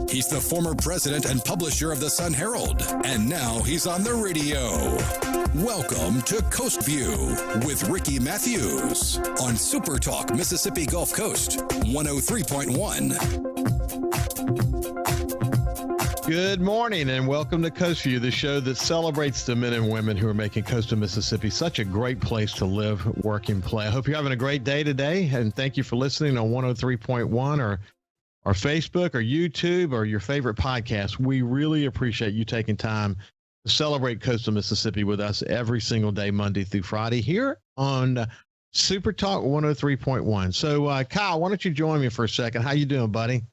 He's the former president and publisher of the Sun Herald, and now he's on the radio. Welcome to Coast Vue with Ricky Mathews on SuperTalk Mississippi Gulf Coast 103.1. Good morning and welcome to Coast Vue, the show that celebrates the men and women who are making coastal Mississippi such a great place to live, work, and play. I hope you're having a great day today, and thank you for listening on 103.1 or Facebook or YouTube or your favorite podcast. We really appreciate you taking time to celebrate coastal Mississippi with us every single day, Monday through Friday, here on Super Talk 103.1. So, Kyle, why don't you join me for a second? How you doing, buddy?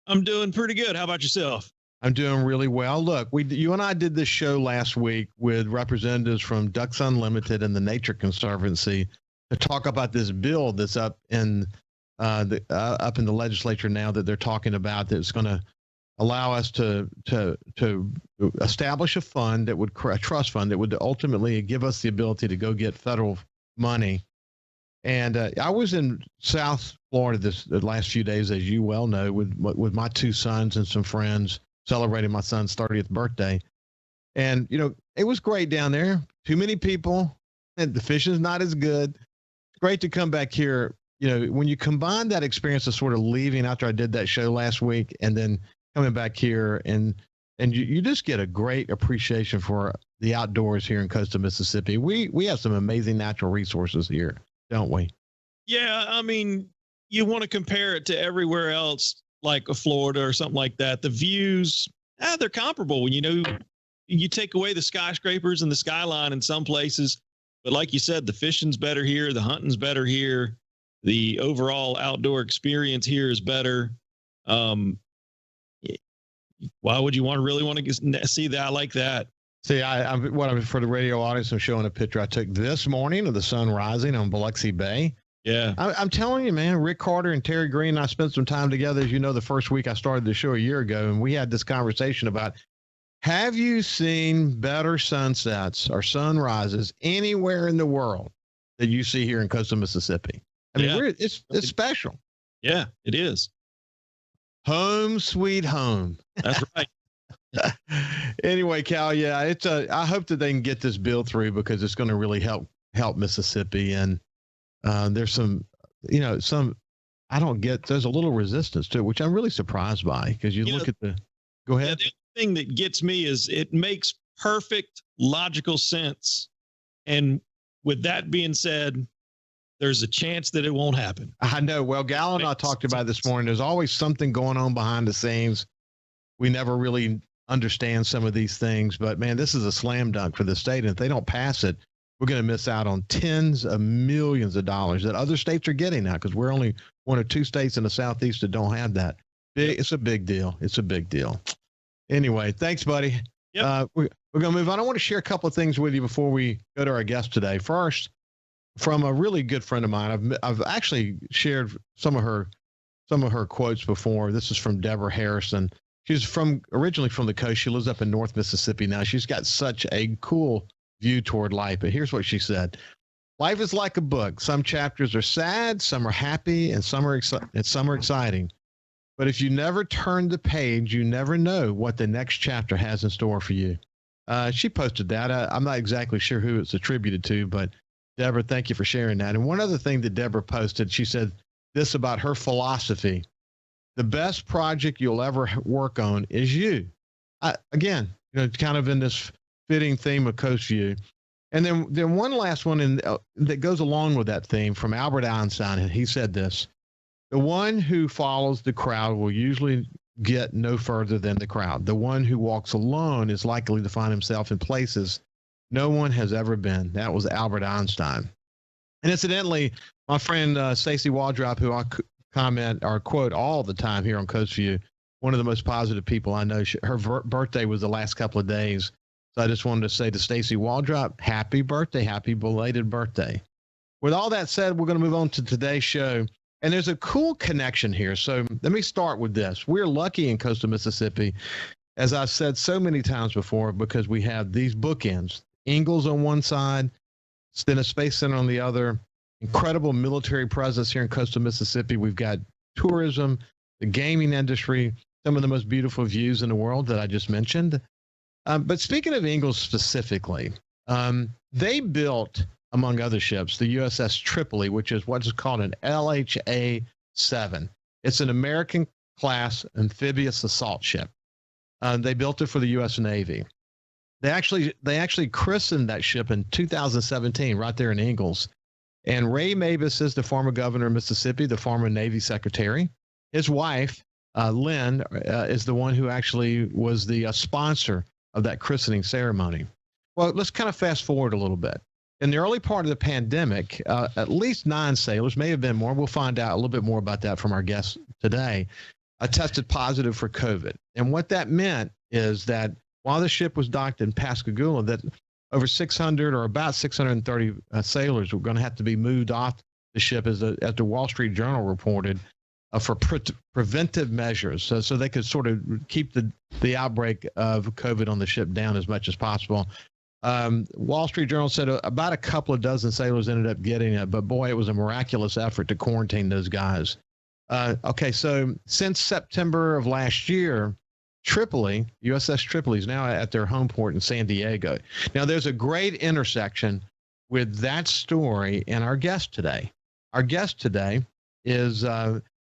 I'm doing pretty good. How about yourself? I'm doing really well. Look, you and I did this show last week with representatives from Ducks Unlimited and the Nature Conservancy to talk about this bill that's up in the legislature now that they're talking about, that's going to allow us to establish a fund that would a trust fund that would ultimately give us the ability to go get federal money. And I was in South Florida the last few days, as you well know, with my two sons and some friends celebrating my son's 30th birthday. And, you know, it was great down there. Too many people, and the fishing's not as good. It's great to come back here. You know, when you combine that experience of sort of leaving after I did that show last week and then coming back here, and you just get a great appreciation for the outdoors here in coastal Mississippi. We have some amazing natural resources here, don't we? Yeah, I mean, you want to compare it to everywhere else, like a Florida or something like that. The views, they're comparable. When you take away the skyscrapers and the skyline in some places, but like you said, the fishing's better here, the hunting's better here. The overall outdoor experience here is better. Why would you really want to see that like that? See, for the radio audience, I'm showing a picture I took this morning of the sun rising on Biloxi Bay. Yeah. I'm telling you, man, Rick Carter and Terry Green and I spent some time together, as you know, the first week I started the show a year ago, and we had this conversation about, have you seen better sunsets or sunrises anywhere in the world that you see here in coastal Mississippi? I mean, it's special. Yeah, it is. Home sweet home. That's right. Anyway, Cal, yeah, I hope that they can get this bill through because it's going to really help Mississippi. And there's there's a little resistance to it, which I'm really surprised by, because you look at go ahead. The thing that gets me is it makes perfect logical sense. And with that being said, there's a chance that it won't happen. I know. Well, Gal and I talked about it this morning. There's always something going on behind the scenes. We never really understand some of these things, but man, this is a slam dunk for the state. And if they don't pass it, we're going to miss out on tens of millions of dollars that other states are getting now, because we're only one or two states in the Southeast that don't have that. It's a big deal. It's a big deal. Anyway, thanks, buddy. Yep. We're going to move on. I want to share a couple of things with you before we go to our guest today. First, from a really good friend of mine, I've actually shared some of her quotes before. This is from Deborah Harrison. She's originally from the coast. She lives up in North Mississippi now. She's got such a cool view toward life. But here's what she said: "Life is like a book. Some chapters are sad, some are happy, and some are exciting. But if you never turn the page, you never know what the next chapter has in store for you." She posted that. I'm not exactly sure who it's attributed to, but Deborah, thank you for sharing that. And one other thing that Deborah posted, she said this about her philosophy: "The best project you'll ever work on is you." Again, kind of in this fitting theme of Coast Vue. And then one last one that goes along with that theme, from Albert Einstein. And he said this: "The one who follows the crowd will usually get no further than the crowd. The one who walks alone is likely to find himself in places no one has ever been." That was Albert Einstein. And incidentally, my friend Stacey Waldrop, who I comment or quote all the time here on Coast Vue, one of the most positive people I know. Her birthday was the last couple of days. So I just wanted to say to Stacey Waldrop, happy birthday, happy belated birthday. With all that said, we're going to move on to today's show. And there's a cool connection here. So let me start with this. We're lucky in coastal Mississippi, as I've said so many times before, because we have these bookends. Ingalls on one side, Stennis Space Center on the other. Incredible military presence here in coastal Mississippi. We've got tourism, the gaming industry, some of the most beautiful views in the world that I just mentioned. But speaking of Ingalls specifically, they built, among other ships, the USS Tripoli, which is what's called an LHA-7. It's an American-class amphibious assault ship. They built it for the U.S. Navy. They actually christened that ship in 2017, right there in Ingalls. And Ray Mabus is the former governor of Mississippi, the former Navy secretary. His wife, Lynn, is the one who actually was the sponsor of that christening ceremony. Well, let's kind of fast forward a little bit. In the early part of the pandemic, at least 9 sailors, may have been more, we'll find out a little bit more about that from our guest today, tested positive for COVID. And what that meant is that while the ship was docked in Pascagoula, that over 600 or about 630 sailors were going to have to be moved off the ship, as the Wall Street Journal reported, for preventive measures, so they could sort of keep the outbreak of COVID on the ship down as much as possible. Wall Street Journal said about a couple of dozen sailors ended up getting it, but boy, it was a miraculous effort to quarantine those guys. Okay, so since September of last year, Tripoli, USS Tripoli, is now at their home port in San Diego. Now, there's a great intersection with that story and our guest today. Our guest today is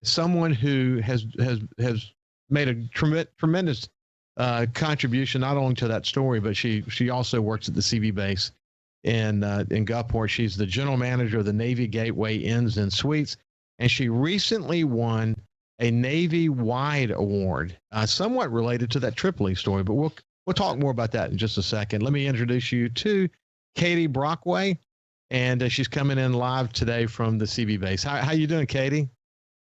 someone who has made a tremendous contribution not only to that story, but she also works at the CV base in Gulfport. She's the general manager of the Navy Gateway Inns and Suites, and she recently won a Navy-wide award, somewhat related to that Tripoli story, but we'll talk more about that in just a second. Let me introduce you to Katie Brockway, and she's coming in live today from the CV base. How you doing, Katie?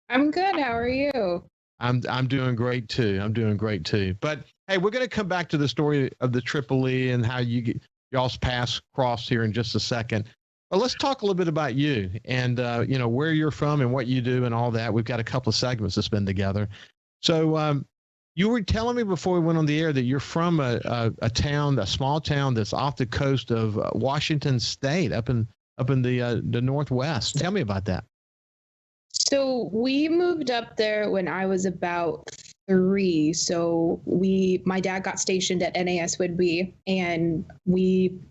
I'm good. How are you? I'm doing great too. But hey, we're going to come back to the story of the Tripoli and how y'all's paths crossed here in just a second. But let's talk a little bit about you and where you're from and what you do and all that. We've got a couple of segments to spend together. So you were telling me before we went on the air that you're from a small town that's off the coast of Washington State, up in the Northwest. Tell me about that. So we moved up there when I was about 3. So my dad got stationed at NAS Whidbey, and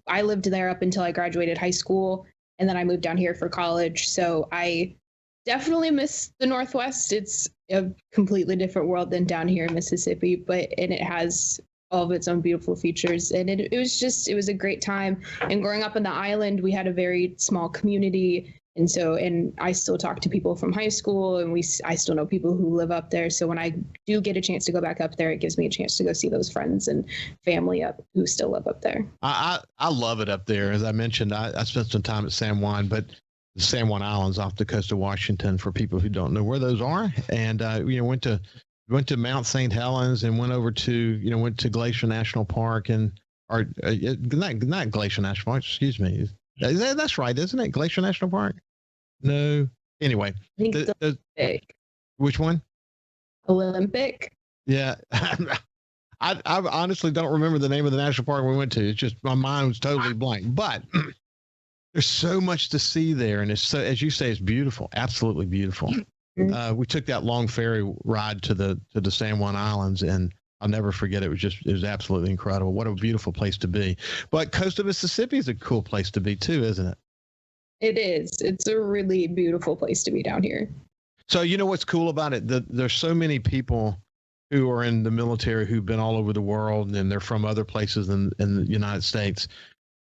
I lived there up until I graduated high school, and then I moved down here for college. So I definitely miss the Northwest. It's a completely different world than down here in Mississippi, and it has all of its own beautiful features. And it was a great time. And growing up on the island, we had a very small community. And I still talk to people from high school, and I still know people who live up there. So when I do get a chance to go back up there, it gives me a chance to go see those friends and family who still live up there. I love it up there. As I mentioned, I spent some time at San Juan, but the San Juan Islands off the coast of Washington, for people who don't know where those are. And went to Mount St. Helens and went over to went to Glacier National Park not Glacier National Park. Excuse me. That's right, isn't it? Glacier National Park? No. Anyway. I think it's Olympic. Which one? Olympic. Yeah. I honestly don't remember the name of the national park we went to. It's just my mind was totally blank. But there's so much to see there. And it's so, as you say, it's beautiful. Absolutely beautiful. We took that long ferry ride to the San Juan Islands, and I'll never forget it. It was absolutely incredible. What a beautiful place to be. But coast of Mississippi is a cool place to be too, isn't it? It is. It's a really beautiful place to be down here. So you know what's cool about it? There's so many people who are in the military who've been all over the world, and they're from other places in the United States.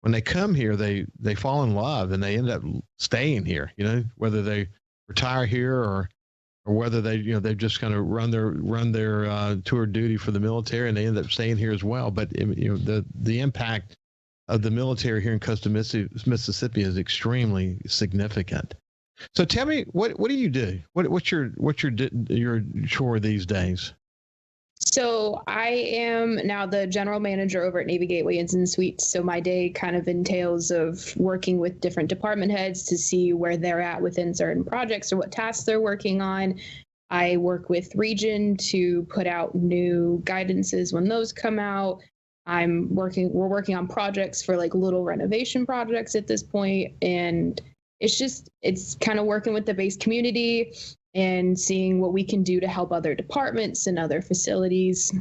When they come here, they fall in love and they end up staying here, whether they retire here or whether they've just kind of run their tour duty for the military, and they end up staying here as well. But the impact of the military here in coast of Mississippi is extremely significant. So tell me, what do you do? What's your chore these days? So I am now the general manager over at Navy Gateway Inns and Suites. So my day kind of entails of working with different department heads to see where they're at within certain projects or what tasks they're working on. I work with Region to put out new guidances when those come out. We're working on projects for like little renovation projects at this point, and it's kind of working with the base community and seeing what we can do to help other departments and other facilities.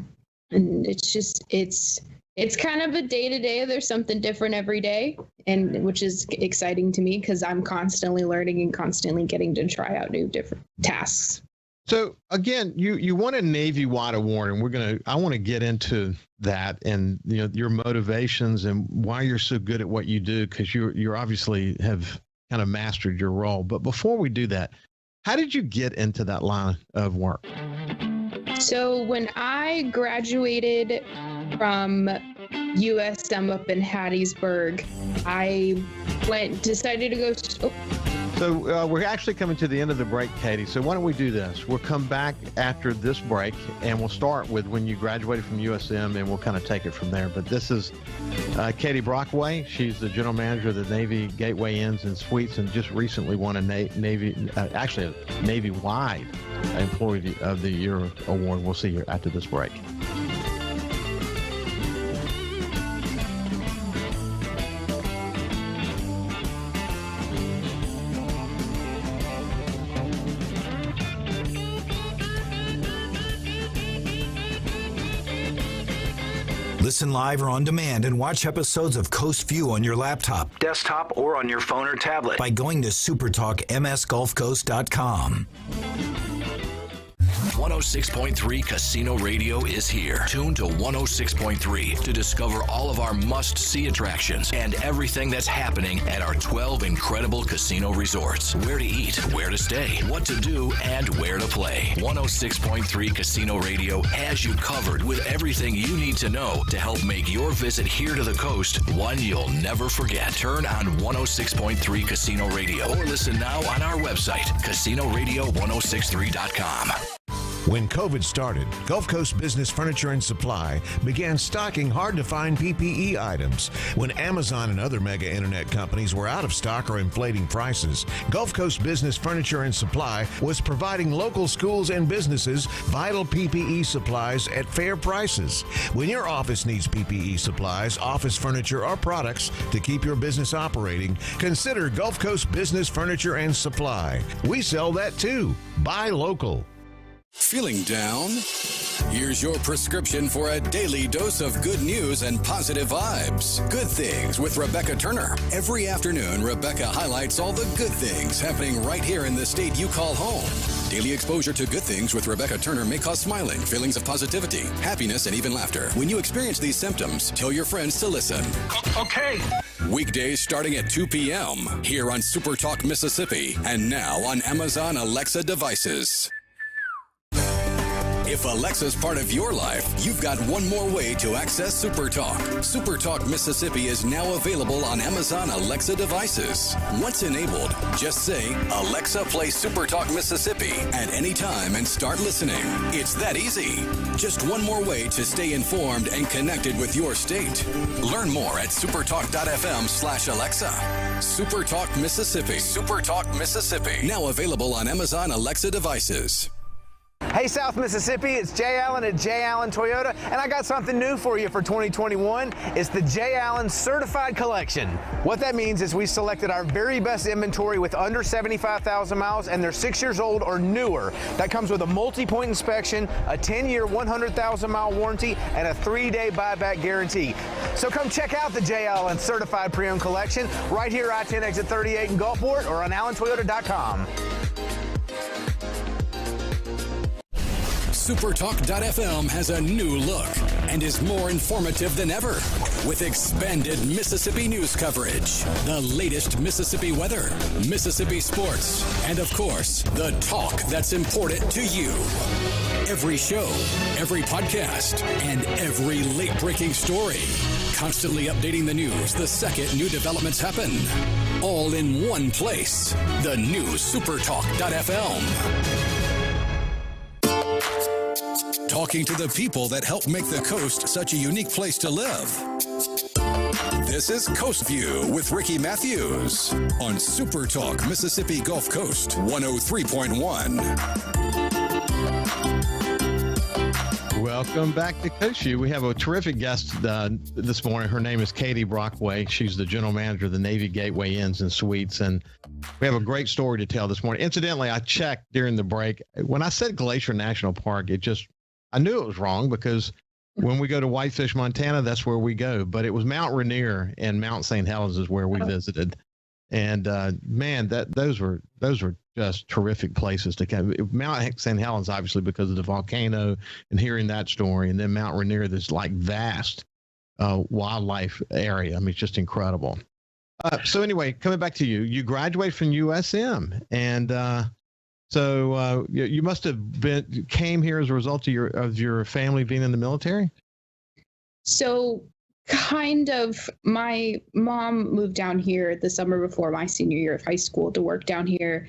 And it's kind of a day-to-day. There's something different every day, and which is exciting to me because I'm constantly learning and constantly getting to try out new different tasks. So again, you won a Navy-wide award, and I want to get into that and your motivations and why you're so good at what you do, because you obviously have kind of mastered your role. But before we do that, how did you get into that line of work? So when I graduated from USM up in Hattiesburg, I decided to go. So we're actually coming to the end of the break, Katie. So why don't we do this? We'll come back after this break, and we'll start with when you graduated from USM, and we'll kind of take it from there. But this is Katie Brockway. She's the general manager of the Navy Gateway Inns and Suites, and just recently won a Navy-wide Employee of the Year award. We'll see you after this break. Listen live or on demand and watch episodes of Coast Vue on your laptop, desktop, or on your phone or tablet by going to SuperTalkMSGulfCoast.com. 106.3 Casino Radio is here. Tune to 106.3 to discover all of our must-see attractions and everything that's happening at our 12 incredible casino resorts. Where to eat, where to stay, what to do, and where to play. 106.3 Casino Radio has you covered with everything you need to know to help make your visit here to the coast one you'll never forget. Turn on 106.3 Casino Radio or listen now on our website, CasinoRadio1063.com. When COVID started, Gulf Coast Business Furniture and Supply began stocking hard-to-find PPE items. When Amazon and other mega internet companies were out of stock or inflating prices, Gulf Coast Business Furniture and Supply was providing local schools and businesses vital PPE supplies at fair prices. When your office needs PPE supplies, office furniture, or products to keep your business operating, consider Gulf Coast Business Furniture and Supply. We sell that too. Buy local. Feeling down? Here's your prescription for a daily dose of good news and positive vibes. Good Things with Rebecca Turner. Every afternoon, Rebecca highlights all the good things happening right here in the state you call home. Daily exposure to Good Things with Rebecca Turner may cause smiling, feelings of positivity, happiness, and even laughter. When you experience these symptoms, tell your friends to listen. Okay. Weekdays starting at 2 p.m. here on SuperTalk Mississippi, and now on Amazon Alexa devices. If Alexa's part of your life, you've got one more way to access SuperTalk. SuperTalk Mississippi is now available on Amazon Alexa devices. Once enabled, just say, Alexa, play SuperTalk Mississippi at any time and start listening. It's that easy. Just one more way to stay informed and connected with your state. Learn more at supertalk.fm/Alexa. SuperTalk Mississippi. SuperTalk Mississippi. Now available on Amazon Alexa devices. Hey South Mississippi, it's Jay Allen at Jay Allen Toyota, and I got something new for you for 2021. It's the Jay Allen Certified Collection. What that means is we selected our very best inventory with under 75,000 miles, and they're 6 years old or newer. That comes with a multi-point inspection, a 10-year, 100,000-mile warranty, and a 3-day buyback guarantee. So come check out the Jay Allen Certified Pre-Owned Collection right here, I-10 exit 38 in Gulfport, or on allentoyota.com. SuperTalk.fm has a new look and is more informative than ever with expanded Mississippi news coverage, the latest Mississippi weather, Mississippi sports, and of course, the talk that's important to you. Every show, every podcast, and every late-breaking story. Constantly updating the news the second new developments happen. All in one place. The new SuperTalk.fm. Talking to the people that help make the coast such a unique place to live. This is Coast View with Ricky Mathews on SuperTalk Mississippi Gulf Coast 103.1. Welcome back to Coast Vue. We have a terrific guest this morning. Her name is Katie Brockway. She's the general manager of the Navy Gateway Inns and Suites, and we have a great story to tell this morning. Incidentally, I checked during the break. When I said Glacier National Park, I knew it was wrong because when we go to Whitefish, Montana, that's where we go. But it was Mount Rainier and Mount St. Helens is where we visited. And man, those were just terrific places to come. Mount St. Helens, obviously, because of the volcano and hearing that story, and then Mount Rainier, this like vast wildlife area. I mean, it's just incredible. So anyway, coming back to you, you graduated from USM, and so you must have came here as a result of your family being in the military. So kind of, my mom moved down here the summer before my senior year of high school to work down here.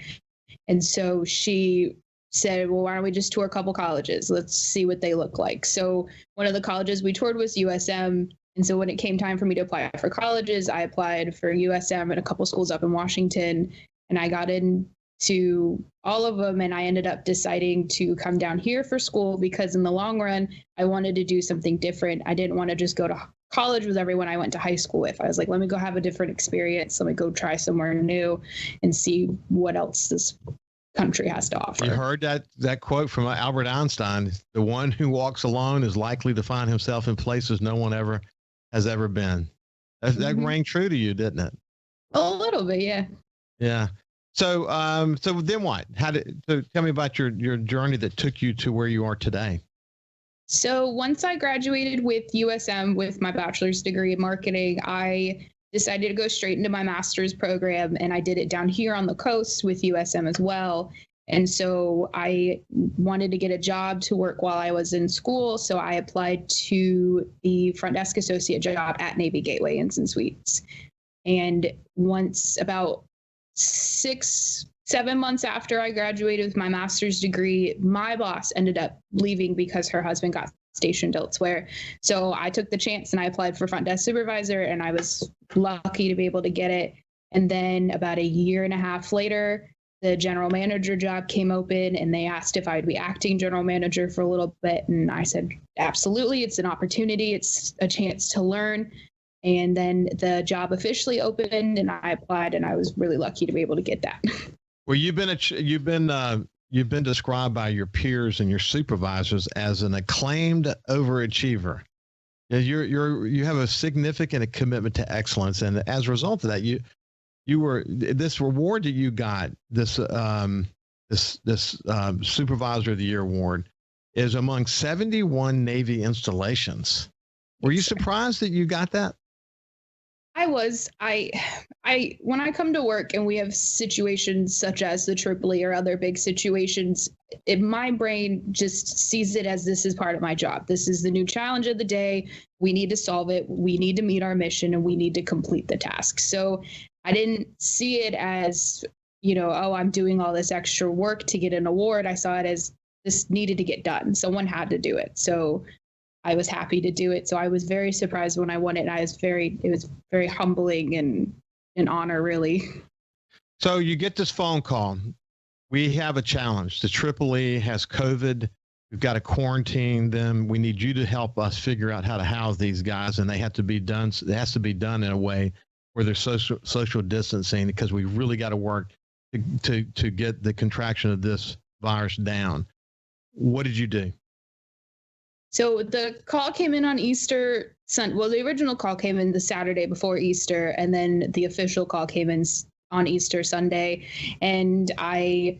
And so she said, well, why don't we just tour a couple colleges? Let's see what they look like. So one of the colleges we toured was USM. And so when it came time for me to apply for colleges, I applied for USM and a couple schools up in Washington, and I got into all of them. And I ended up deciding to come down here for school because in the long run, I wanted to do something different. I didn't want to just go to college with everyone I went to high school with. I was like, let me go have a different experience. Let me go try somewhere new and see what else this country has to offer. You heard that quote from Albert Einstein: the one who walks alone is likely to find himself in places no one has ever been. That rang true to you, didn't it? A little bit, yeah. Yeah. So then what? So tell me about your journey that took you to where you are today. So once I graduated with USM with my bachelor's degree in marketing, I decided to go straight into my master's program, and I did it down here on the coast with USM as well. And so I wanted to get a job to work while I was in school, so I applied to the front desk associate job at Navy Gateway Inns and Suites. And once, about 6-7 months after I graduated with my master's degree, my boss ended up leaving because her husband got stationed elsewhere. So I took the chance and I applied for front desk supervisor, and I was lucky to be able to get it. And then about a year and a half later, the general manager job came open, and they asked if I'd be acting general manager for a little bit. And I said, absolutely. It's an opportunity. It's a chance to learn. And then the job officially opened, and I applied, and I was really lucky to be able to get that. Well, you've been described by your peers and your supervisors as an acclaimed overachiever. You have a significant commitment to excellence, and as a result of that, you were this reward that you got, this Supervisor of the Year award, is among 71 Navy installations. Were you surprised that you got that? I was. When I come to work and we have situations such as the Tripoli or other big situations, my brain just sees it as this is part of my job. This is the new challenge of the day. We need to solve it. We need to meet our mission, and we need to complete the task. So I didn't see it as, oh, I'm doing all this extra work to get an award. I saw it as this needed to get done. Someone had to do it. So I was happy to do it. So I was very surprised when I won it. And it was very humbling and an honor, really. So you get this phone call. We have a challenge. The Tripoli has COVID. We've got to quarantine them. We need you to help us figure out how to house these guys. And it has to be done in a way where there's social distancing, because we really got to work to get the contraction of this virus down. What did you do? So the call came in on Easter. Well, the original call came in the Saturday before Easter, and then the official call came in on Easter Sunday. And I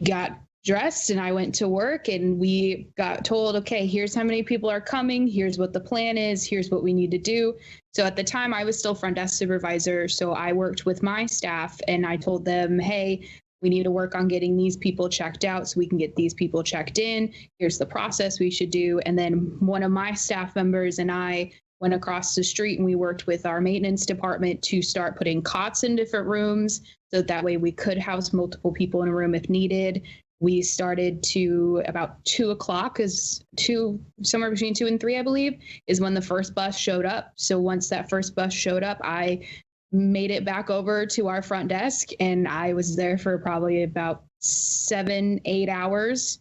got dressed and I went to work, and we got told, okay, here's how many people are coming. Here's what the plan is. Here's what we need to do. So at the time I was still front desk supervisor. So I worked with my staff and I told them, hey, we need to work on getting these people checked out so we can get these people checked in. Here's the process we should do. And then one of my staff members and I went across the street and we worked with our maintenance department to start putting cots in different rooms, so that way we could house multiple people in a room if needed. We started to about 2:00, somewhere between 2 and 3, I believe, is when the first bus showed up. So once that first bus showed up, I made it back over to our front desk, and I was there for probably about 7-8 hours,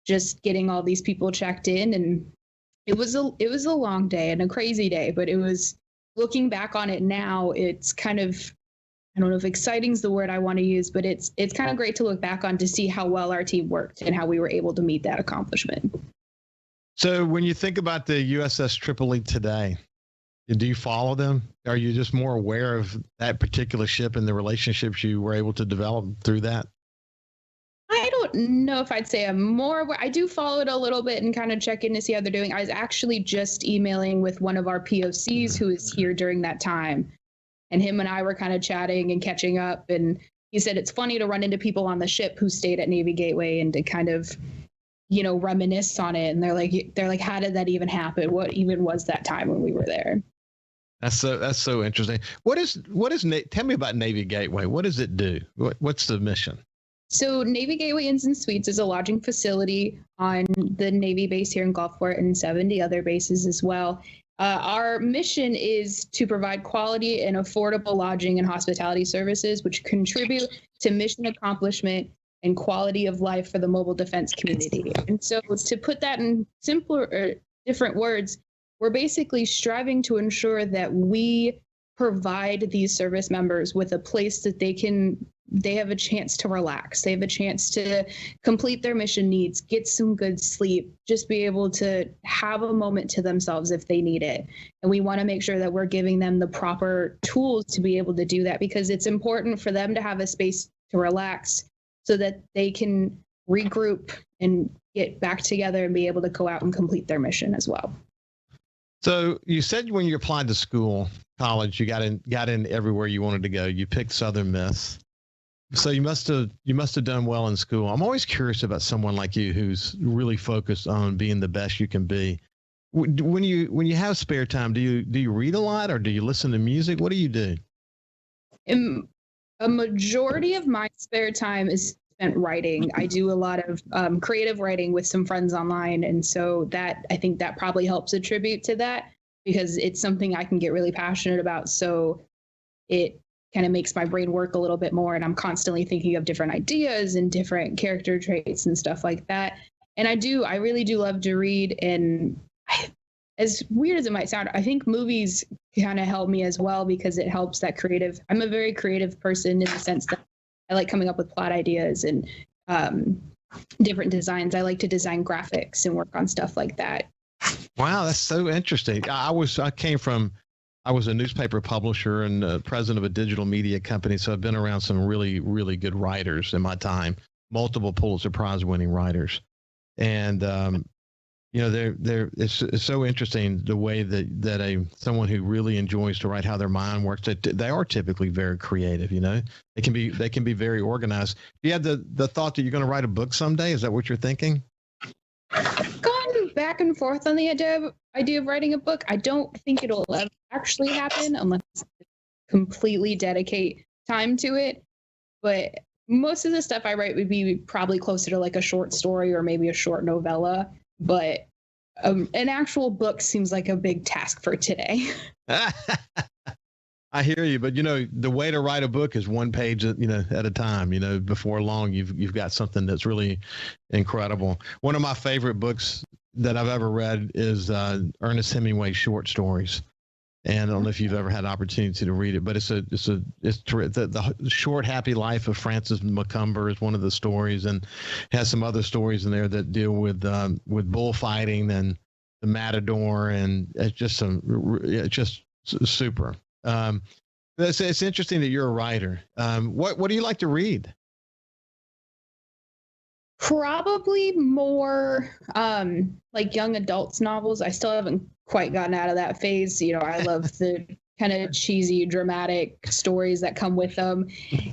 just getting all these people checked in. And It was a long day and a crazy day, but it was, looking back on it now, it's kind of, I don't know if exciting is the word I want to use, but it's kind of great to look back on to see how well our team worked and how we were able to meet that accomplishment. So when you think about the USS Tripoli today, do you follow them? Are you just more aware of that particular ship and the relationships you were able to develop through that? I don't know if I'd say I'm more aware. I do follow it a little bit and kind of check in to see how they're doing. I was actually just emailing with one of our POCs who is here during that time. And him and I were kind of chatting and catching up. And he said it's funny to run into people on the ship who stayed at Navy Gateway and to kind of, reminisce on it. And they're like, how did that even happen? What even was that time when we were there? That's so interesting. Tell me about Navy Gateway. What does it do? What's the mission? So Navy Gateway Inns and Suites is a lodging facility on the Navy base here in Gulfport and 70 other bases as well. Our mission is to provide quality and affordable lodging and hospitality services, which contribute to mission accomplishment and quality of life for the mobile defense community. And so to put that in simpler or different words, we're basically striving to ensure that we provide these service members with a place that they have a chance to relax. They have a chance to complete their mission needs, get some good sleep, just be able to have a moment to themselves if they need it. And we want to make sure that we're giving them the proper tools to be able to do that, because it's important for them to have a space to relax so that they can regroup and get back together and be able to go out and complete their mission as well. So you said when you applied to college, you got in everywhere you wanted to go. You picked Southern Miss. So you must have done well in school. I'm always curious about someone like you who's really focused on being the best you can be. When you have spare time, do you read a lot or do you listen to music? What do you do? A majority of my spare time is spent writing. I do a lot of creative writing with some friends online, and so I think that probably helps attribute to that, because it's something I can get really passionate about. So it kind of makes my brain work a little bit more, and I'm constantly thinking of different ideas and different character traits and stuff like that. And I really do love to read, and as weird as it might sound, I think movies kind of help me as well, because it helps that creative. I'm a very creative person in the sense that I like coming up with plot ideas and different designs. I like to design graphics and work on stuff like that. Wow, that's so interesting. I was a newspaper publisher and president of a digital media company, so I've been around some really, really good writers in my time, multiple Pulitzer Prize winning writers. And it's so interesting the way that someone who really enjoys to write, how their mind works. They are typically very creative. They can be very organized. Do you have the thought that you're going to write a book someday? Is that what you're thinking? I've gone back and forth on the idea of writing a book. I don't think it'll ever actually happen unless I completely dedicate time to it. But most of the stuff I write would be probably closer to like a short story or maybe a short novella. But an actual book seems like a big task for today. I hear you, but the way to write a book is one page at a time. Before long, you've got something that's really incredible. One of my favorite books that I've ever read is Ernest Hemingway's short stories. And I don't know if you've ever had an opportunity to read it, but it's the Short Happy Life of Francis Macomber is one of the stories, and has some other stories in there that deal with bullfighting and the Matador, and it's just super. It's interesting that you're a writer. What do you like to read? Probably more like young adults novels. I still haven't quite gotten out of that phase. I love the kind of cheesy, dramatic stories that come with them.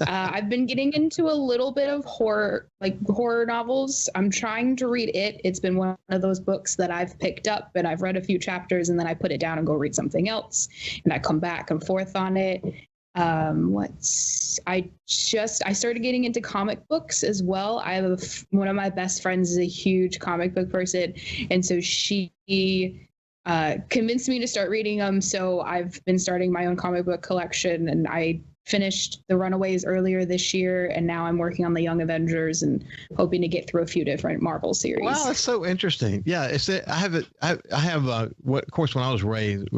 I've been getting into a little bit of horror novels. I'm trying to read it. It's been one of those books that I've picked up and I've read a few chapters and then I put it down and go read something else. And I come back and forth on it. I started getting into comic books as well. I have one of my best friends is a huge comic book person. And so she convinced me to start reading them. So I've been starting my own comic book collection, and I finished The Runaways earlier this year, and now I'm working on the Young Avengers and hoping to get through a few different Marvel series. Wow, that's so interesting. Yeah, I have what, of course, when I was raised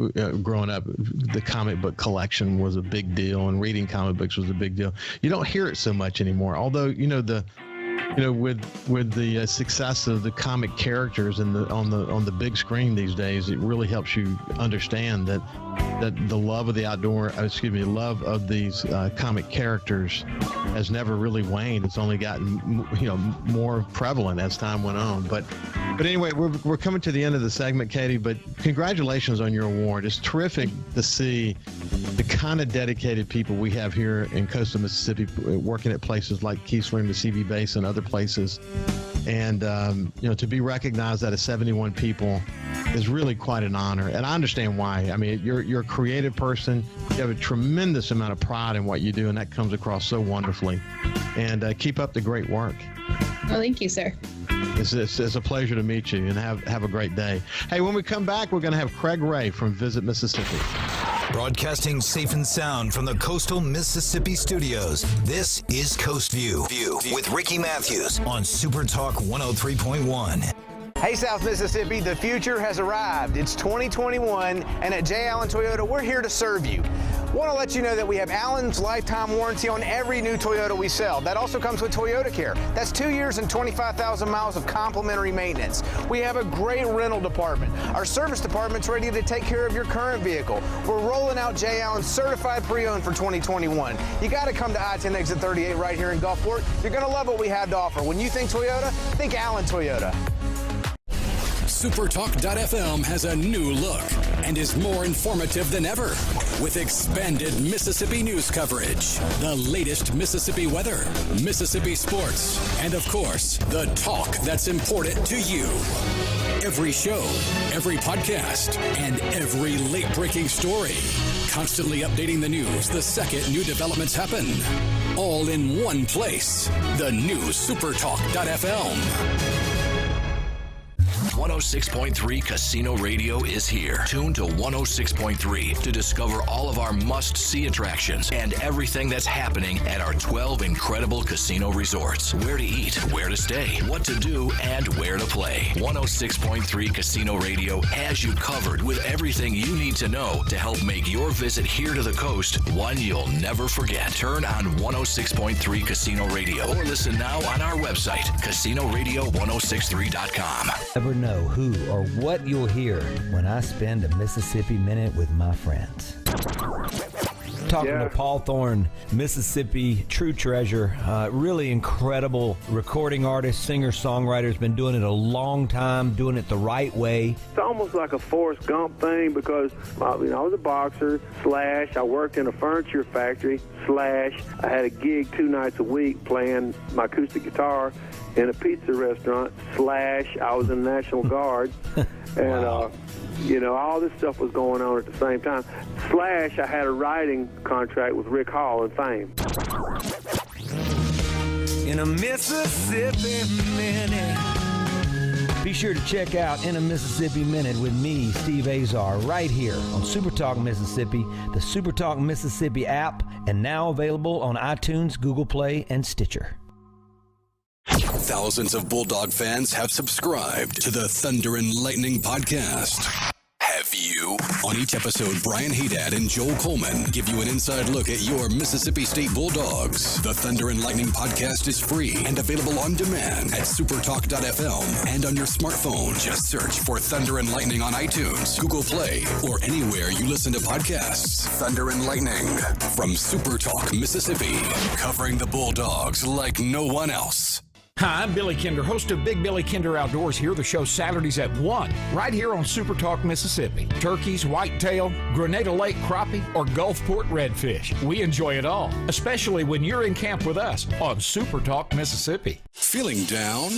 growing up, the comic book collection was a big deal, and reading comic books was a big deal. You don't hear it so much anymore, although with the success of the comic characters and on the big screen these days, it really helps you understand that the love of the love of these comic characters has never really waned. It's only gotten more prevalent as time went on. But anyway, we're coming to the end of the segment, Katie. But congratulations on your award. It's terrific to see the kind of dedicated people we have here in coastal Mississippi, working at places like Keesler and the CV Base and other places, and to be recognized out of 71 people is really quite an honor. And I understand why. I mean, you're a creative person. You have a tremendous amount of pride in what you do, and that comes across so wonderfully. And keep up the great work. Well, thank you, sir. It's a pleasure to meet you, and have a great day. Hey, when we come back, we're going to have Craig Ray from Visit Mississippi. Broadcasting safe and sound from the coastal Mississippi studios, this is Coast View with Ricky Mathews on SuperTalk 103.1. Hey, South Mississippi, the future has arrived. It's 2021, and at J. Allen Toyota, we're here to serve you. Want to let you know that we have Allen's lifetime warranty on every new Toyota we sell. That also comes with Toyota Care. That's 2 years and 25,000 miles of complimentary maintenance. We have a great rental department. Our service department's ready to take care of your current vehicle. We're rolling out J. Allen certified pre-owned for 2021. You got to come to I-10 exit 38 right here in Gulfport. You're going to love what we have to offer. When you think Toyota, think Allen Toyota. SuperTalk.fm has a new look and is more informative than ever with expanded Mississippi news coverage, the latest Mississippi weather, Mississippi sports, and of course, the talk that's important to you. Every show, every podcast, and every late-breaking story. Constantly updating the news the second new developments happen. All in one place. The new SuperTalk.fm. 106.3 Casino Radio is here. Tune to 106.3 to discover all of our must-see attractions and everything that's happening at our 12 incredible casino resorts. Where to eat, where to stay, what to do, and where to play. 106.3 Casino Radio has you covered with everything you need to know to help make your visit here to the coast one you'll never forget. Turn on 106.3 Casino Radio or listen now on our website, CasinoRadio1063.com. Never know who or what you'll hear when I spend a Mississippi Minute with my friends. Talking to Paul Thorne, Mississippi true treasure, really incredible recording artist, singer, songwriter. Has been doing it a long time, doing it the right way. It's almost like a Forrest Gump thing because I was a boxer, / I worked in a furniture factory, / I had a gig 2 nights a week playing my acoustic guitar in a pizza restaurant, / I was in the National Guard, and wow. All this stuff was going on at the same time. / I had a writing contract with Rick Hall and Fame. In a Mississippi Minute. Be sure to check out In a Mississippi Minute with me, Steve Azar, right here on SuperTalk Mississippi, the SuperTalk Mississippi app, and now available on iTunes, Google Play, and Stitcher. Thousands of Bulldog fans have subscribed to the Thunder and Lightning podcast. Have you? On each episode, Brian Haydad and Joel Coleman give you an inside look at your Mississippi State Bulldogs. The Thunder and Lightning podcast is free and available on demand at supertalk.fm and on your smartphone. Just search for Thunder and Lightning on iTunes, Google Play, or anywhere you listen to podcasts. Thunder and Lightning from SuperTalk, Mississippi, covering the Bulldogs like no one else. Hi, I'm Billy Kinder, host of Big Billy Kinder Outdoors here. The show Saturdays at 1, right here on SuperTalk Mississippi. Turkeys, whitetail, Grenada Lake crappie, or Gulfport redfish. We enjoy it all, especially when you're in camp with us on SuperTalk Mississippi. Feeling down?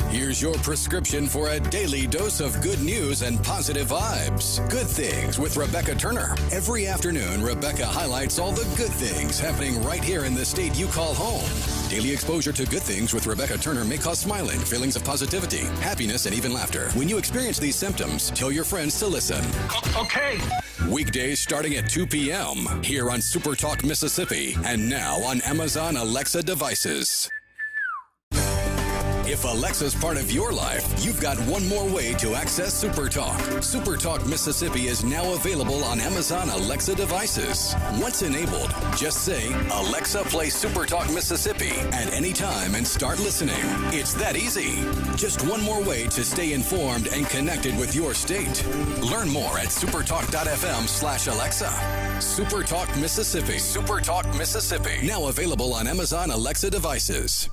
Here's your prescription for a daily dose of good news and positive vibes. Good Things with Rebecca Turner. Every afternoon, Rebecca highlights all the good things happening right here in the state you call home. Daily exposure to Good Things with Rebecca Turner may cause smiling, feelings of positivity, happiness, and even laughter. When you experience these symptoms, tell your friends to listen. Okay. Weekdays starting at 2 p.m. here on SuperTalk Mississippi and now on Amazon Alexa devices. If Alexa's part of your life, you've got one more way to access SuperTalk. SuperTalk Mississippi is now available on Amazon Alexa devices. Once enabled, just say, Alexa, play SuperTalk Mississippi at any time and start listening. It's that easy. Just one more way to stay informed and connected with your state. Learn more at supertalk.fm/Alexa. SuperTalk Mississippi. SuperTalk Mississippi. Now available on Amazon Alexa devices.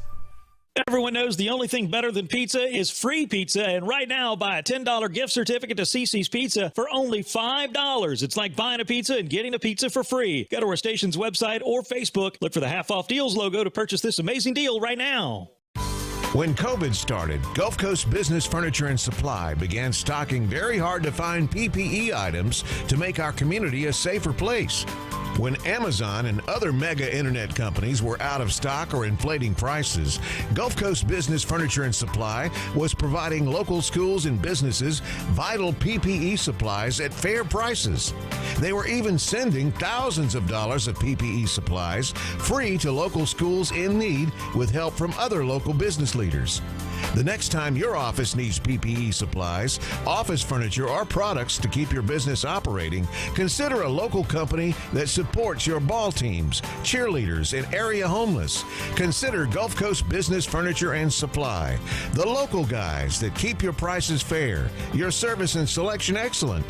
Everyone knows the only thing better than pizza is free pizza. And right now, buy a $10 gift certificate to CiCi's Pizza for only $5. It's like buying a pizza and getting a pizza for free. Go to our station's website or Facebook. Look for the Half Off Deals logo to purchase this amazing deal right now. When COVID started, Gulf Coast Business Furniture and Supply began stocking very hard to find PPE items to make our community a safer place. When Amazon and other mega internet companies were out of stock or inflating prices, Gulf Coast Business Furniture and Supply was providing local schools and businesses vital PPE supplies at fair prices. They were even sending thousands of dollars of PPE supplies free to local schools in need with help from other local business leaders. The next time your office needs PPE supplies, office furniture, or products to keep your business operating, consider a local company that supports your ball teams, cheerleaders, and area homeless. Consider Gulf Coast Business Furniture and Supply, the local guys that keep your prices fair, your service and selection excellent,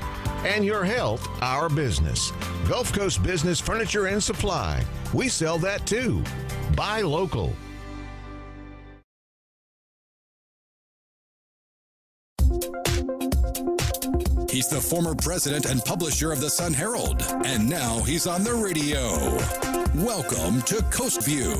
and your health our business. Gulf Coast Business Furniture and Supply. We sell that too. Buy local. He's the former president and publisher of the Sun Herald, and now he's on the radio. Welcome to Coast View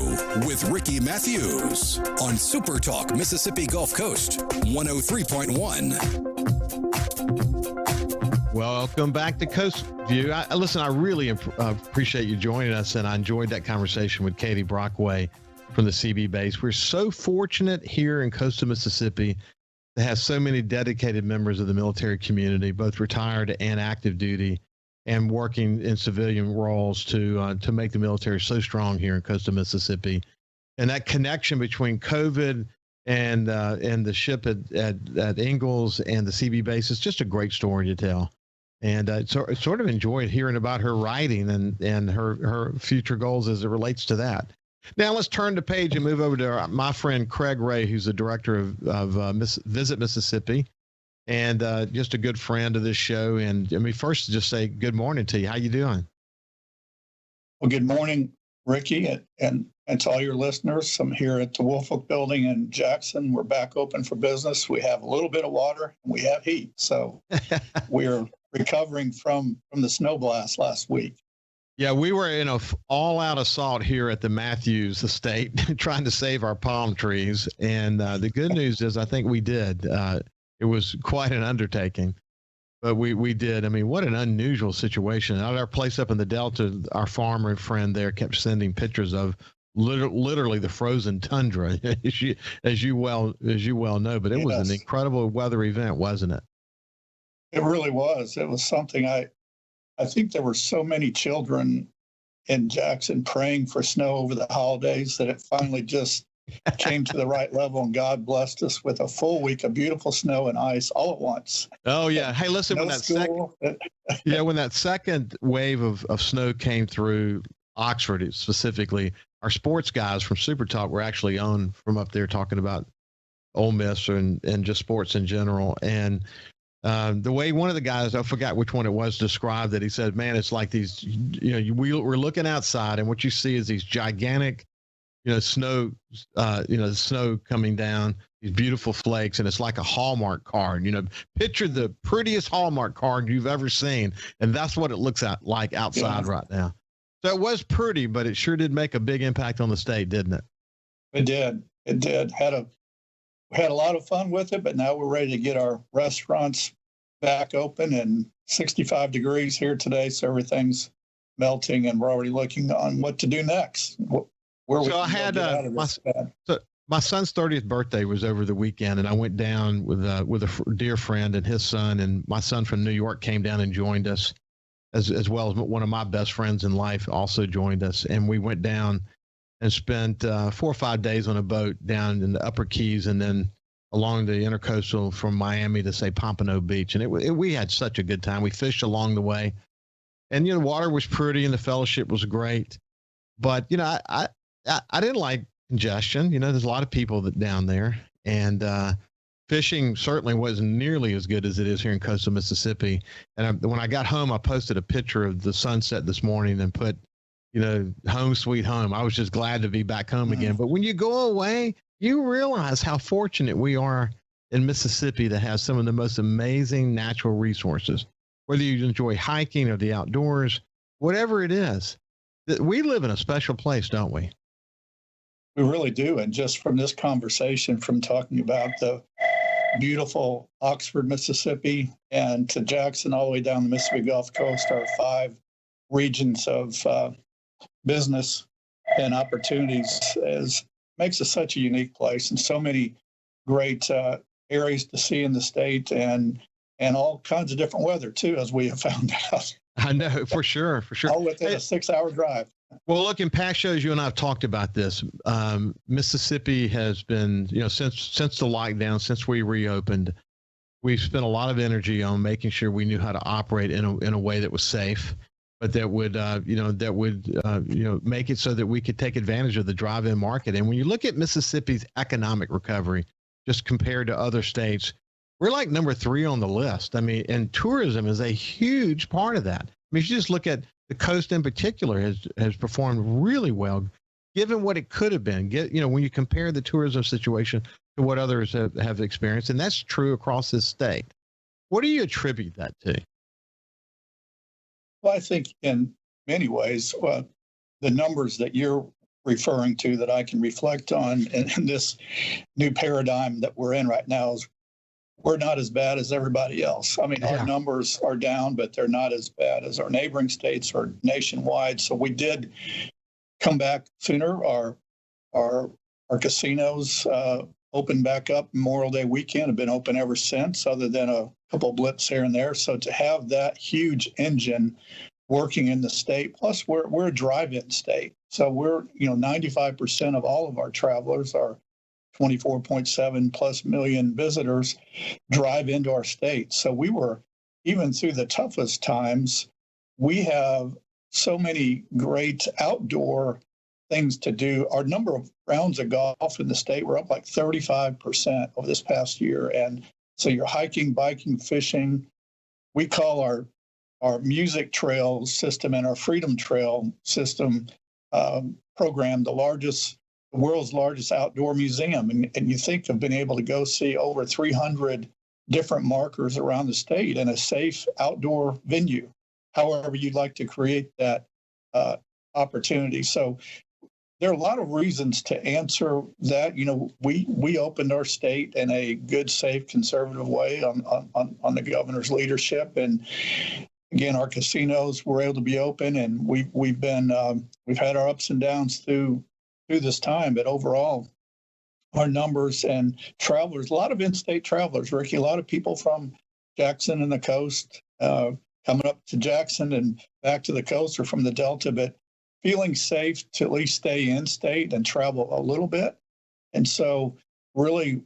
with Ricky Mathews on SuperTalk Mississippi Gulf Coast 103.1. Welcome back to Coast View. Listen, I really appreciate you joining us, and I enjoyed that conversation with Katie Brockway from the CB base. We're so fortunate here in coastal Mississippi that has so many dedicated members of the military community, both retired and active duty, and working in civilian roles to make the military so strong here in coastal Mississippi. And that connection between COVID and the ship at Ingalls and the CB base is just a great story to tell. And sort of enjoyed hearing about her writing and her future goals as it relates to that. Now let's turn the page and move over to my friend Craig Ray, who's the director of Visit Mississippi, and just a good friend of this show. And let me first just say good morning to you. How you doing? Well, good morning, Ricky, and to all your listeners. I'm here at the Woolfolk Building in Jackson. We're back open for business. We have a little bit of water and we have heat, so we're recovering from the snow blast last week. Yeah, we were in a all-out assault here at the Mathews estate trying to save our palm trees. And the good news is I think we did. It was quite an undertaking, but we did. I mean, what an unusual situation. At our place up in the Delta, our farmer friend there kept sending pictures of literally the frozen tundra, as you well know. But it was an incredible weather event, wasn't it? It really was. It was something I think there were so many children in Jackson praying for snow over the holidays that it finally just came to the right level, and God blessed us with a full week of beautiful snow and ice all at once. Oh yeah. Hey, listen, when that second wave of snow came through Oxford specifically, our sports guys from SuperTalk were actually on from up there talking about Ole Miss and just sports in general. And the way one of the guys, I forgot which one it was, described it, he said, man, it's like these, we're looking outside and what you see is these gigantic, snow, the snow coming down, these beautiful flakes, and it's like a Hallmark card. Picture the prettiest Hallmark card you've ever seen, and that's what it looks like outside right now. So it was pretty, but it sure did make a big impact on the state, didn't it? It did. We had a lot of fun with it, but now we're ready to get our restaurants back open, and 65 degrees here today, so everything's melting, and we're already looking on what to do next. My son's 30th birthday was over the weekend, and I went down with a dear friend and his son, and my son from New York came down and joined us. as well as one of my best friends in life also joined us. And we went down and spent 4 or 5 days on a boat down in the Upper Keys and then along the intercoastal from Miami to, say, Pompano Beach. And we had such a good time. We fished along the way. And, the water was pretty and the fellowship was great. But, I didn't like congestion. There's a lot of people down there. And fishing certainly wasn't nearly as good as it is here in coastal Mississippi. And when I got home, I posted a picture of the sunset this morning and put, home sweet home. I was just glad to be back home again. But when you go away, you realize how fortunate we are in Mississippi to have some of the most amazing natural resources. Whether you enjoy hiking or the outdoors, whatever it is, we live in a special place, don't we? We really do. And just from this conversation, from talking about the beautiful Oxford, Mississippi, and to Jackson, all the way down the Mississippi Gulf Coast, are 5 regions of business and opportunities, makes us such a unique place, and so many great areas to see in the state, and all kinds of different weather too, as we have found out. I know, for sure. All within a 6-hour drive. Well, look, in past shows, you and I have talked about this. Mississippi has been, since the lockdown, since we reopened, we've spent a lot of energy on making sure we knew how to operate in a way that was safe, but that would, make it so that we could take advantage of the drive-in market. And when you look at Mississippi's economic recovery, just compared to other states, we're like number 3 on the list. I mean, and tourism is a huge part of that. I mean, if you just look at the coast in particular has performed really well, given what it could have been. When you compare the tourism situation to what others have experienced, and that's true across this state. What do you attribute that to? Well, I think in many ways, the numbers that you're referring to that I can reflect on in this new paradigm that we're in right now is we're not as bad as everybody else. I mean, Our numbers are down, but they're not as bad as our neighboring states or nationwide. So we did come back sooner. Our casinos opened back up Memorial Day weekend, have been open ever since, other than a couple of blips here and there. So to have that huge engine working in the state, plus we're a drive-in state. So we're, 95% of all of our travelers, our 24.7 plus million visitors, drive into our state. So we were, even through the toughest times, we have so many great outdoor things to do. Our number of rounds of golf in the state were up like 35% over this past year. And so you're hiking, biking, fishing. We call our music trail system and our freedom trail system program the world's largest outdoor museum. And you think of being able to go see over 300 different markers around the state in a safe outdoor venue, however you'd like to create that opportunity. So there are a lot of reasons to answer that. We opened our state in a good, safe, conservative way on the governor's leadership. And again, our casinos were able to be open, and we've had our ups and downs through this time, but overall, our numbers and travelers, a lot of in-state travelers, Ricky, a lot of people from Jackson and the coast coming up to Jackson and back to the coast or from the Delta, but feeling safe to at least stay in-state and travel a little bit. And so really,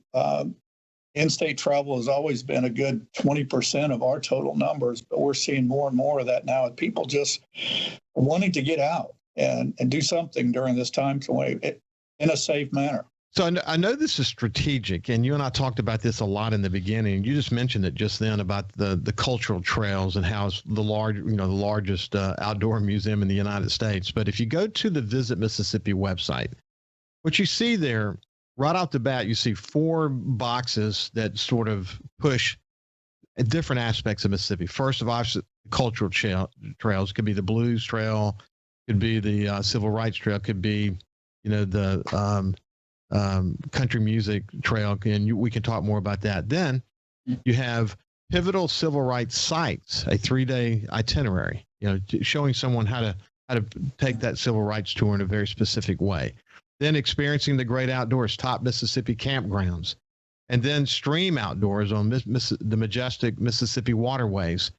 in-state travel has always been a good 20% of our total numbers, but we're seeing more and more of that now, and people just wanting to get out and do something during this time in a safe manner. So I know this is strategic, and you and I talked about this a lot in the beginning. You just mentioned it just then about the cultural trails and how it's the largest outdoor museum in the United States. But if you go to the Visit Mississippi website, what you see there right off the bat, you see 4 boxes that sort of push different aspects of Mississippi. First of all, cultural trails could be the Blues Trail, could be the Civil Rights Trail, could be the country music trail, and we can talk more about that. Then you have pivotal civil rights sites, a 3-day itinerary, showing someone how to take that civil rights tour in a very specific way. Then experiencing the great outdoors, top Mississippi campgrounds, and then stream outdoors on the majestic Mississippi waterways.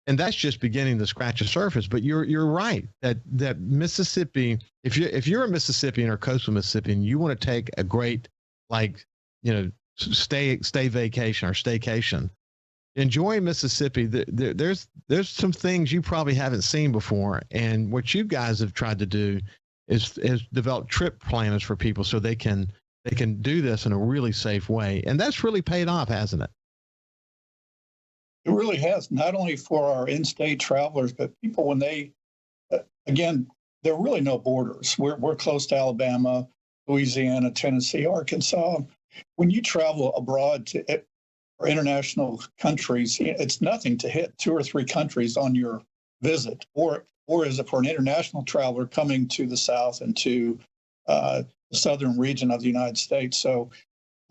And that's just beginning to scratch the surface. But you're right that Mississippi, if you're a Mississippian or coastal Mississippian, you want to take a great, stay vacation or staycation. Enjoying Mississippi, there's some things you probably haven't seen before. And what you guys have tried to do is develop trip planners for people so they can do this in a really safe way. And that's really paid off, hasn't it? It really has, not only for our in-state travelers, but people when they, again, there are really no borders. We're close to Alabama, Louisiana, Tennessee, Arkansas. When you travel abroad to or international countries, it's nothing to hit 2 or 3 countries on your visit, or is it for an international traveler coming to the South and to the southern region of the United States? So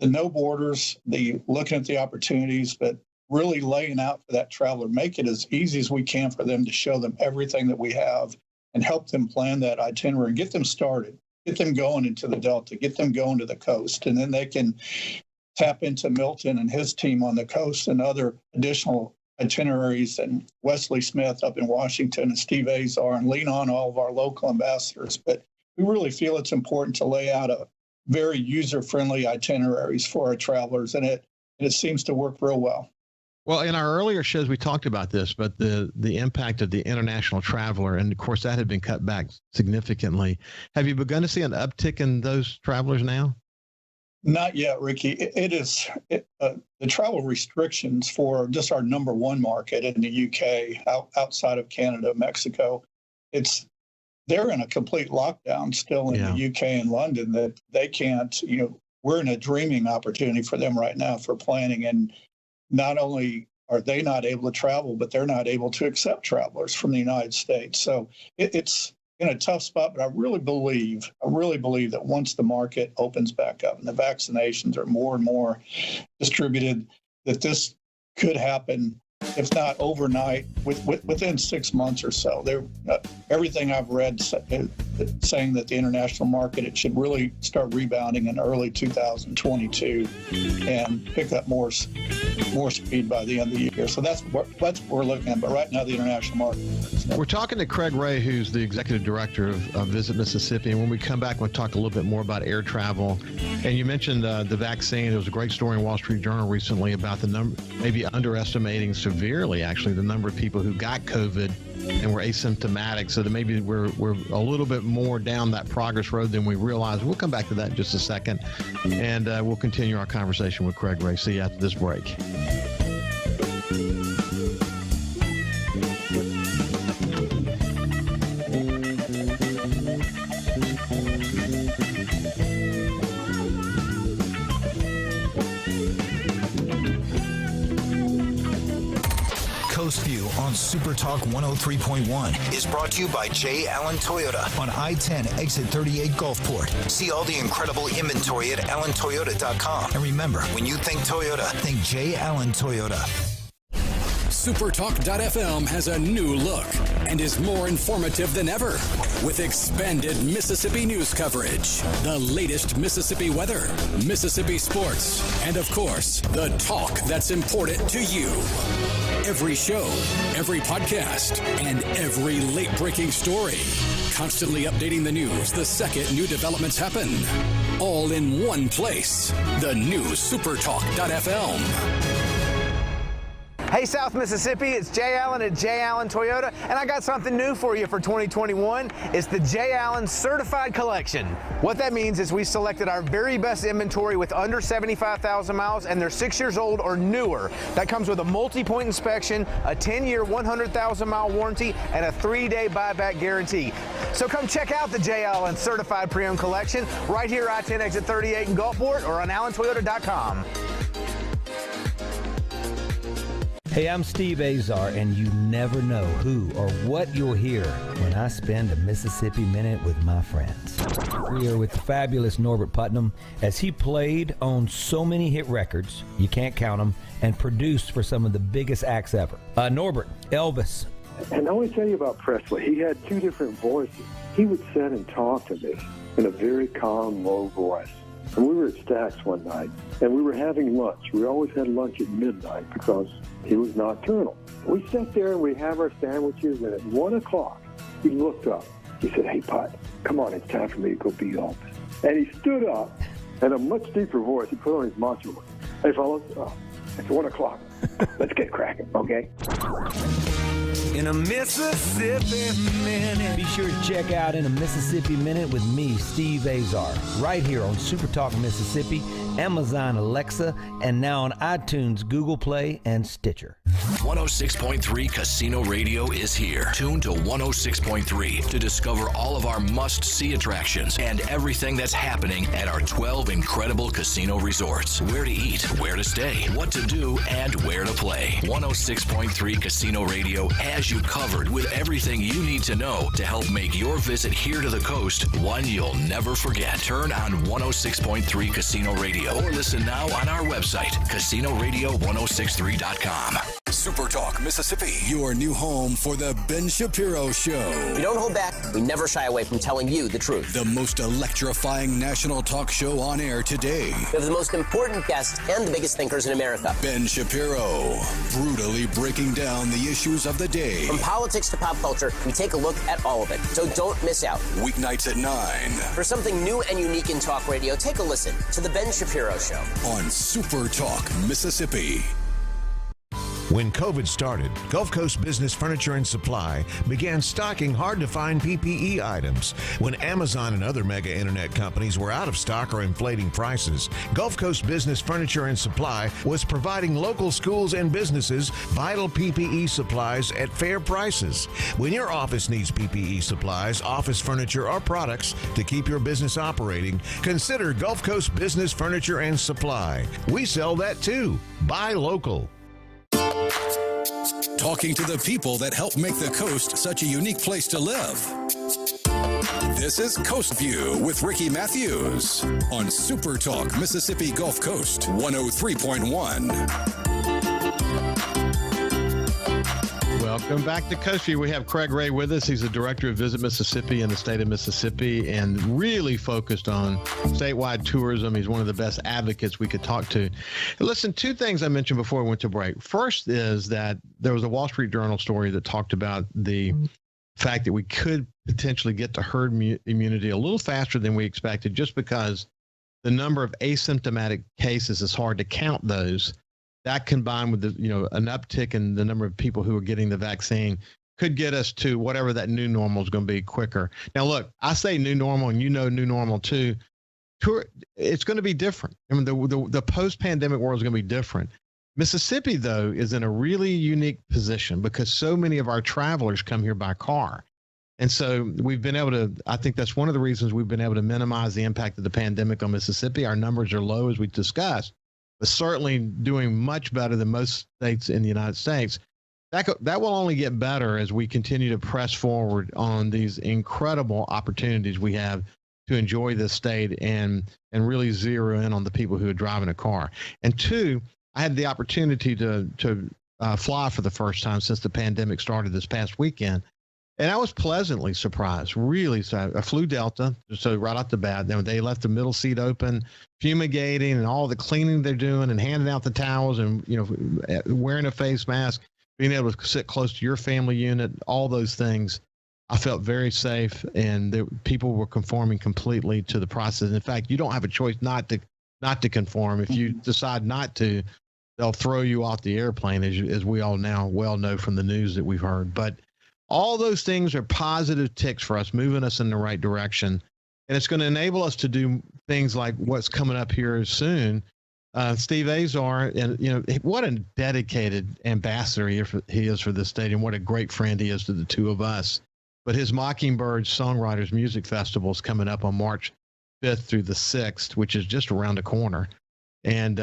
the no borders, the looking at the opportunities, but really laying out for that traveler, make it as easy as we can for them to show them everything that we have and help them plan that itinerary and get them started, get them going into the Delta, get them going to the coast, and then they can tap into Milton and his team on the coast and other additional itineraries, and Wesley Smith up in Washington and Steve Azar, and lean on all of our local ambassadors. But we really feel it's important to lay out a very user-friendly itineraries for our travelers, and it seems to work real well. Well, in our earlier shows, we talked about this, but the impact of the international traveler, and of course that had been cut back significantly. Have you begun to see an uptick in those travelers now? Not yet, Ricky. The travel restrictions for just our number one market in the UK, outside of Canada, Mexico, they're in a complete lockdown still in the UK and London, that they can't, we're in a dreaming opportunity for them right now for planning. And not only are they not able to travel, but they're not able to accept travelers from the United States. So it's in a tough spot, but I really believe that once the market opens back up and the vaccinations are more and more distributed, that this could happen, if not overnight, within 6 months or so. Everything I've read saying that the international market, it should really start rebounding in early 2022 and pick up more speed by the end of the year. So that's what we're looking at. But right now, the international market. We're talking to Craig Ray, who's the executive director of Visit Mississippi. And when we come back, we'll talk a little bit more about air travel. And you mentioned the vaccine. There was a great story in Wall Street Journal recently about the number, maybe underestimating severely, actually, the number of people who got COVID and were asymptomatic, so that maybe we're a little bit more down that progress road than we realized. We'll come back to that in just a second, and we'll continue our conversation with Craig Ray. See you after this break. Coast Vue on SuperTalk 103.1 is brought to you by J. Allen Toyota on I-10 exit 38 Gulfport. See all the incredible inventory at allentoyota.com. And remember, when you think Toyota, think J. Allen Toyota. SuperTalk.fm has a new look and is more informative than ever, with expanded Mississippi news coverage, the latest Mississippi weather, Mississippi sports, and of course, the talk that's important to you. Every show, every podcast, and every late-breaking story. Constantly updating the news the second new developments happen. All in one place. The new SuperTalk.fm. Hey, South Mississippi, it's Jay Allen at Jay Allen Toyota, and I got something new for you for 2021. It's the Jay Allen Certified Collection. What that means is we selected our very best inventory with under 75,000 miles, and they're 6 years old or newer. That comes with a multi-point inspection, a 10-year, 100,000-mile warranty, and a 3-day buyback guarantee. So come check out the Jay Allen Certified Pre-Owned Collection right here, I-10 exit 38 in Gulfport, or on allentoyota.com. Hey, I'm Steve Azar, and you never know who or what you'll hear when I spend a Mississippi Minute with my friends. We are with the fabulous Norbert Putnam, as he played on so many hit records, you can't count them, and produced for some of the biggest acts ever. Norbert, Elvis. And I want to tell you about Presley. He had two different voices. He would sit and talk to me in a very calm, low voice. And we were at Stack's one night, and we were having lunch. We always had lunch at midnight because he was nocturnal. We sat there and we have our sandwiches, and at 1 o'clock, he looked up. He said, "Hey, Pot, come on, it's time for me to go be office." And he stood up, and a much deeper voice, he put on his macho voice. "Hey, fellas, it's 1 o'clock. Let's get cracking, okay?" In a Mississippi Minute. Be sure to check out In a Mississippi Minute with me, Steve Azar, right here on SuperTalk Mississippi, Amazon Alexa, and now on iTunes, Google Play, and Stitcher. 106.3 Casino Radio is here. Tune to 106.3 to discover all of our must-see attractions and everything that's happening at our 12 incredible casino resorts. Where to eat, where to stay, what to do, and where to play. 106.3 Casino Radio has you covered with everything you need to know to help make your visit here to the coast one you'll never forget. Turn on 106.3 Casino Radio or listen now on our website, CasinoRadio1063.com. SuperTalk Mississippi, your new home for the Ben Shapiro Show. We don't hold back. We never shy away from telling you the truth. The most electrifying national talk show on air today. We have the most important guests and the biggest thinkers in America. Ben Shapiro, brutally breaking down the issues of the day. From politics to pop culture, we take a look at all of it. So don't miss out. Weeknights at 9. For something new and unique in talk radio, take a listen to The Ben Shapiro Show. On SuperTalk Mississippi. When COVID started, Gulf Coast Business Furniture and Supply began stocking hard-to-find PPE items. When Amazon and other mega internet companies were out of stock or inflating prices, Gulf Coast Business Furniture and Supply was providing local schools and businesses vital PPE supplies at fair prices. When your office needs PPE supplies, office furniture, or products to keep your business operating, consider Gulf Coast Business Furniture and Supply. We sell that too. Buy local. Talking to the people that help make the coast such a unique place to live. This is Coast View with Ricky Mathews on SuperTalk Mississippi Gulf Coast 103.1. Welcome back to Coast View. We have Craig Ray with us. He's the director of Visit Mississippi in the state of Mississippi and really focused on statewide tourism. He's one of the best advocates we could talk to. Listen, two things I mentioned before we went to break. First is that there was a Wall Street Journal story that talked about the fact that we could potentially get to herd immunity a little faster than we expected just because the number of asymptomatic cases is hard to count those. That combined with an uptick in the number of people who are getting the vaccine could get us to whatever that new normal is going to be quicker. Now, look, I say new normal, and new normal too. It's going to be different. I mean, the post-pandemic world is going to be different. Mississippi, though, is in a really unique position because so many of our travelers come here by car. And so we've been able to, I think that's one of the reasons we've been able to minimize the impact of the pandemic on Mississippi. Our numbers are low, as we discussed, but certainly doing much better than most states in the United States. That will only get better as we continue to press forward on these incredible opportunities we have to enjoy this state and really zero in on the people who are driving a car. And two, I had the opportunity to fly for the first time since the pandemic started this past weekend. And I was pleasantly surprised, really. So I flew Delta, so right off the bat, they left the middle seat open, fumigating and all the cleaning they're doing and handing out the towels and, wearing a face mask, being able to sit close to your family unit, all those things. I felt very safe, and people were conforming completely to the process. In fact, you don't have a choice not to conform. If you decide not to, they'll throw you off the airplane, as we all now well know from the news that we've heard. But all those things are positive ticks for us, moving us in the right direction. And it's going to enable us to do things like what's coming up here soon. Steve Azar, and what a dedicated ambassador he is for this stadium. What a great friend he is to the two of us. But his Mockingbird Songwriters Music Festival is coming up on March 5th through the 6th, which is just around the corner. And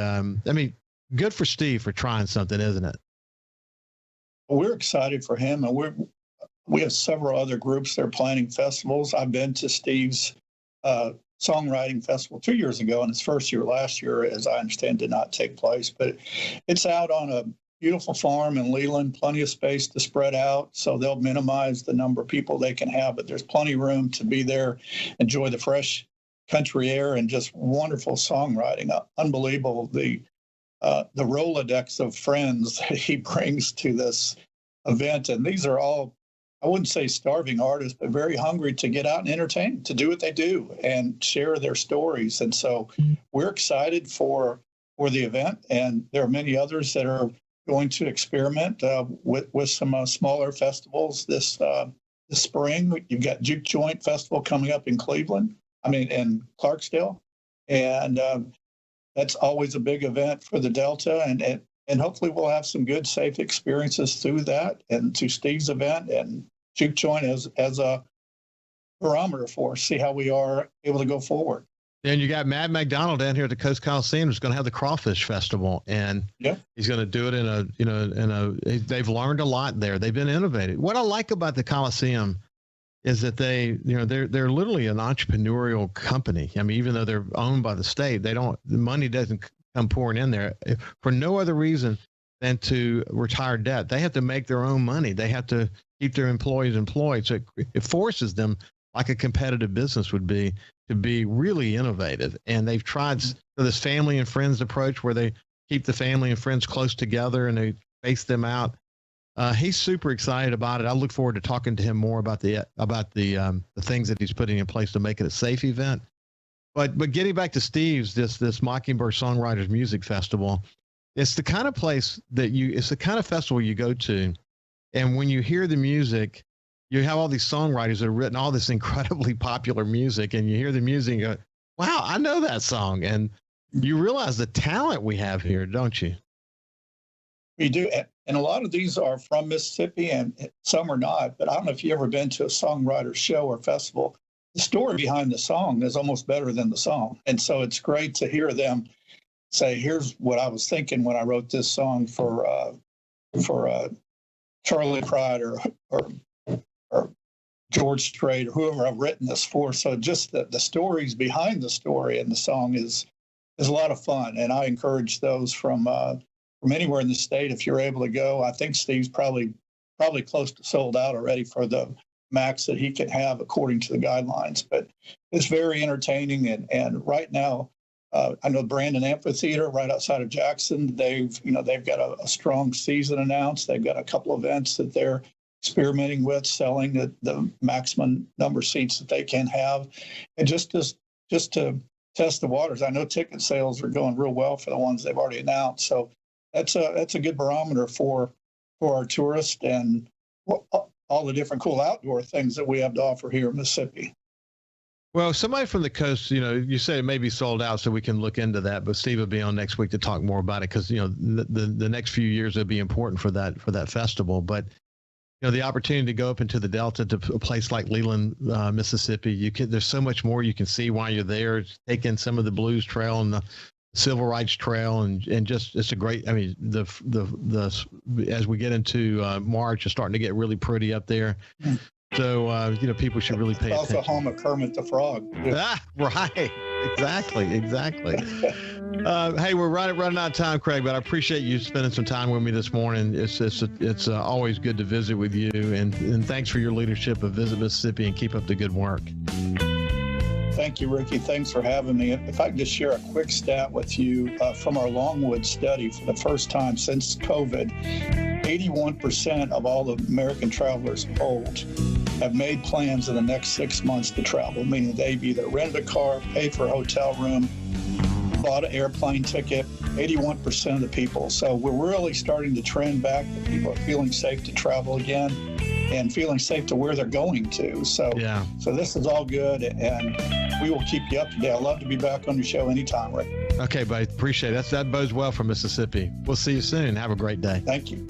good for Steve for trying something, isn't it? We're excited for him, and we have several other groups that are planning festivals. I've been to Steve's songwriting festival 2 years ago, and his first year last year, as I understand, did not take place. But it's out on a beautiful farm in Leland, plenty of space to spread out, so they'll minimize the number of people they can have, but there's plenty of room to be there, enjoy the fresh country air and just wonderful songwriting. Unbelievable. The Rolodex of friends that he brings to this event. And these are all, I wouldn't say starving artists, but very hungry to get out and entertain, to do what they do and share their stories. And so we're excited for the event. And there are many others that are going to experiment with some smaller festivals this spring. You've got Juke Joint Festival coming up in in Clarksdale. And that's always a big event for the Delta. And hopefully we'll have some good, safe experiences through that and to Steve's event and Juke Joint as a barometer for us, see how we are able to go forward. And you got Matt McDonald down here at the Coast Coliseum who's going to have the Crawfish Festival, and he's going to do it they've learned a lot there. They've been innovative. What I like about the Coliseum is that they're literally an entrepreneurial company. I mean, even though they're owned by the state, the money doesn't come pouring in there for no other reason than to retire debt. They have to make their own money. They have to keep their employees employed. So it forces them, like a competitive business would be, to be really innovative. And they've tried this family and friends approach where they keep the family and friends close together and they space them out. He's super excited about it. I look forward to talking to him more about the things that he's putting in place to make it a safe event. But getting back to Steve's, this Mockingbird Songwriters Music Festival, it's the kind of place it's the kind of festival you go to, and when you hear the music, you have all these songwriters that have written all this incredibly popular music, and you hear the music and you go, wow, I know that song. And you realize the talent we have here, don't you? We do. And a lot of these are from Mississippi and some are not. But I don't know if you've ever been to a songwriter show or festival. The story behind the song is almost better than the song. And so it's great to hear them say, here's what I was thinking when I wrote this song for Charlie Pride or George Strait or whoever I've written this for. So just the stories behind the story and the song is a lot of fun. And I encourage those from anywhere in the state, if you're able to go. I think Steve's probably close to sold out already for the max that he can have according to the guidelines. But it's very entertaining. And right now, I know Brandon Amphitheater right outside of Jackson, they've got a strong season announced. They've got a couple of events that they're experimenting with, selling the maximum number of seats that they can have. And just to test the waters, I know ticket sales are going real well for the ones they've already announced. So that's a good barometer for our tourists and all the different cool outdoor things that we have to offer here in Mississippi. Well, somebody from the coast, you said it may be sold out, so we can look into that. But Steve will be on next week to talk more about it because the next few years will be important for that festival. But the opportunity to go up into the Delta to a place like Leland, Mississippi, there's so much more you can see while you're there. Take in some of the Blues Trail and the Civil Rights Trail, and just it's a great. I mean, the as we get into March, it's starting to get really pretty up there. So people should really pay attention. Also, home of Kermit the Frog. Right. Exactly. Hey, we're running out of time, Craig, but I appreciate you spending some time with me this morning. It's always good to visit with you, and thanks for your leadership of Visit Mississippi, and keep up the good work. Thank you, Ricky. Thanks for having me. If I can just share a quick stat with you from our Longwood study, for the first time since COVID, 81% of all the American travelers polled have made plans in the next 6 months to travel, meaning they've either rented a car, paid for a hotel room, bought an airplane ticket, 81% of the people. So we're really starting to trend back that people are feeling safe to travel again and feeling safe to where they're going to. So this is all good, and we will keep you up to date. I'd love to be back on your show anytime, Rick. Okay, buddy. Appreciate it. That bodes well for Mississippi. We'll see you soon. Have a great day. Thank you.